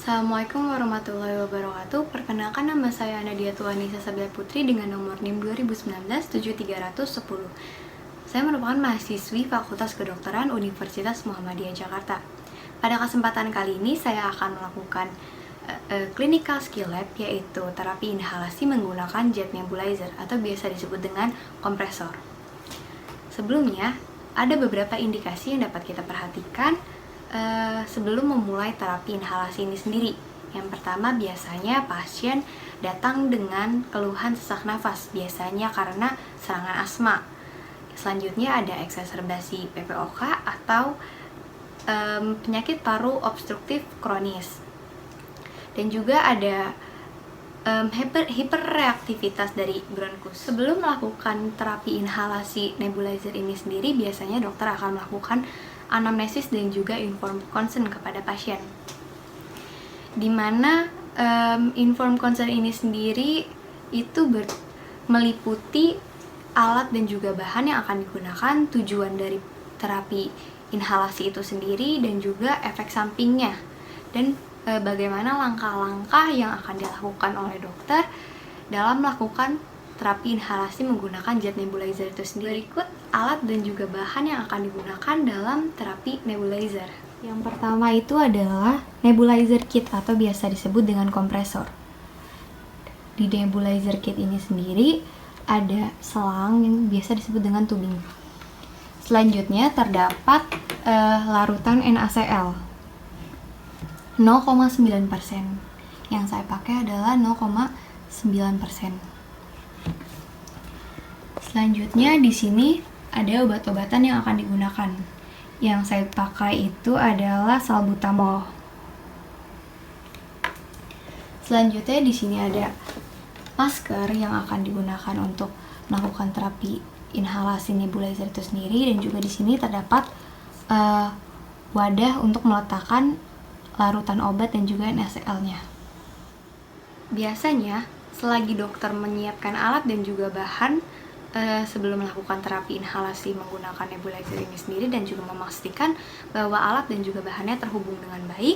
Assalamualaikum warahmatullahi wabarakatuh. Perkenalkan, nama saya Nadia Tuanisa Sabila Putri dengan nomor NIM 2019-7310. Saya merupakan mahasiswi Fakultas Kedokteran Universitas Muhammadiyah Jakarta. Pada kesempatan kali ini saya akan melakukan clinical skill lab, yaitu terapi inhalasi menggunakan jet nebulizer atau biasa disebut dengan kompresor. Sebelumnya, ada beberapa indikasi yang dapat kita perhatikan sebelum memulai terapi inhalasi ini sendiri. Yang pertama, biasanya pasien datang dengan keluhan sesak nafas, biasanya karena serangan asma. Selanjutnya ada eksaserbasi PPOK atau penyakit paru obstruktif kronis. Dan juga ada hiperreaktivitas dari bronkus. Sebelum melakukan terapi inhalasi nebulizer ini sendiri, biasanya dokter akan melakukan anamnesis dan juga informed consent kepada pasien, dimana informed consent ini sendiri itu meliputi alat dan juga bahan yang akan digunakan, tujuan dari terapi inhalasi itu sendiri, dan juga efek sampingnya, dan bagaimana langkah-langkah yang akan dilakukan oleh dokter dalam melakukan terapi inhalasi menggunakan jet nebulizer itu sendiri. Berikut alat dan juga bahan yang akan digunakan dalam terapi nebulizer. Yang pertama itu adalah nebulizer kit atau biasa disebut dengan kompresor. Di nebulizer kit ini sendiri ada selang yang biasa disebut dengan tubing. Selanjutnya terdapat larutan NaCl 0,9%. Yang saya pakai adalah 0,9%. Selanjutnya di sini ada obat-obatan yang akan digunakan. Yang saya pakai itu adalah salbutamol. Selanjutnya di sini ada masker yang akan digunakan untuk melakukan terapi inhalasi nebulizer itu sendiri, dan juga di sini terdapat wadah untuk meletakkan larutan obat dan juga NaCl-nya. Biasanya selagi dokter menyiapkan alat dan juga bahan sebelum melakukan terapi inhalasi menggunakan nebulizer ini sendiri, dan juga memastikan bahwa alat dan juga bahannya terhubung dengan baik,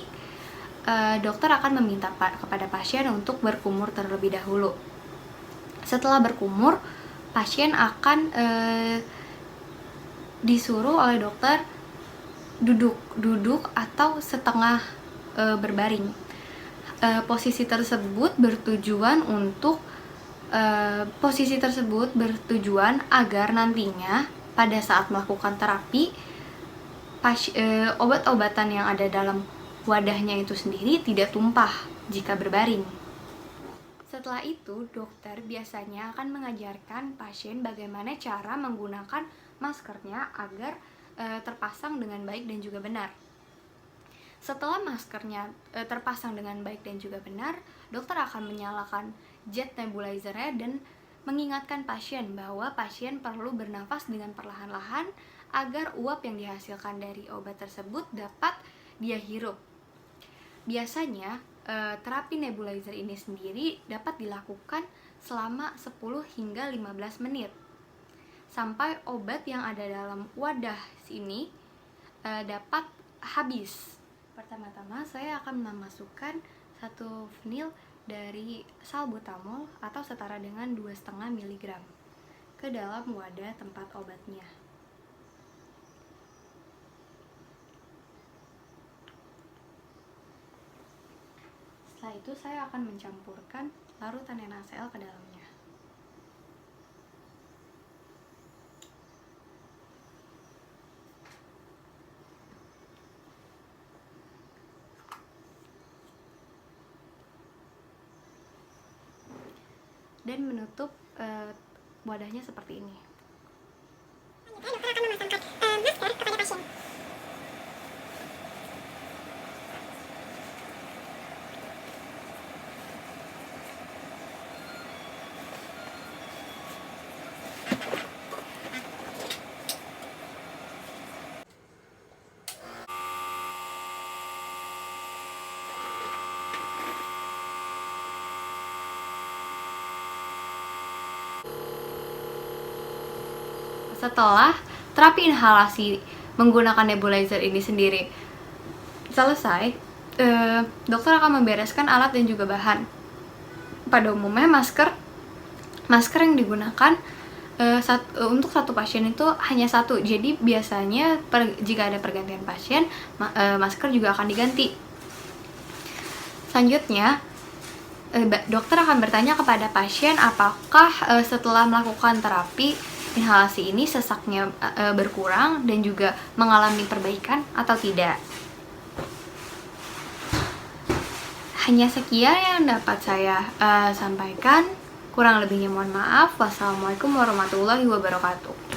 dokter akan meminta kepada pasien untuk berkumur terlebih dahulu. Setelah berkumur, pasien akan disuruh oleh dokter duduk berbaring. Posisi tersebut bertujuan agar nantinya pada saat melakukan terapi obat-obatan yang ada dalam wadahnya itu sendiri tidak tumpah jika berbaring. Setelah itu, dokter biasanya akan mengajarkan pasien bagaimana cara menggunakan maskernya agar terpasang dengan baik dan juga benar. Setelah maskernya terpasang dengan baik dan juga benar, dokter akan menyalakan jet nebulizernya dan mengingatkan pasien bahwa pasien perlu bernafas dengan perlahan-lahan agar uap yang dihasilkan dari obat tersebut dapat dia hirup. Biasanya terapi nebulizer ini sendiri dapat dilakukan selama 10 hingga 15 menit sampai obat yang ada dalam wadah ini dapat habis. Pertama-tama saya akan memasukkan 1 vial dari salbutamol atau setara dengan 2,5 mg ke dalam wadah tempat obatnya. Setelah itu saya akan mencampurkan larutan NaCl ke dalamnya. Dan menutup wadahnya seperti ini. Dokter akan memasangkan masker kepada pasien. Setelah terapi inhalasi menggunakan nebulizer ini sendiri selesai, dokter akan membereskan alat dan juga bahan. Pada umumnya masker yang digunakan untuk satu pasien itu hanya satu. Jadi biasanya jika ada pergantian pasien, masker juga akan diganti. Selanjutnya, dokter akan bertanya kepada pasien apakah setelah melakukan terapi inhalasi ini sesaknya berkurang dan juga mengalami perbaikan atau tidak. Hanya sekian yang dapat saya sampaikan. Kurang lebihnya mohon maaf. Wassalamualaikum warahmatullahi wabarakatuh.